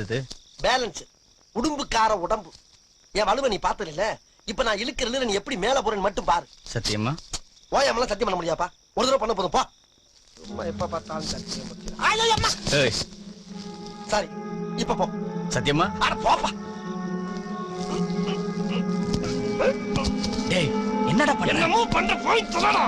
இது? பேலன்ஸ். உடும்புக்கார உடம்பு. என் வலுவை நீ பார்த்தது இல்ல. இப்ப நான் இழுக்கிறதுல நீ எப்படி மேல போறேன்னு மட்டும் பாரு. சத்தியமா? ஓயாமலாம் சத்தியம் பண்ண முடியாப்பா. ஒரு தடவை பண்ண போதும் போ. சும்மா எப்ப பார்த்தாலும் சத்தியம் பண்றியா? ஐயோ அம்மா. ஏய். சரி. இப்ப போ. சத்தியமா? அட போப்பா. டேய், என்னடா பண்ண? என்னமோ பண்ண போய் சொல்லடா.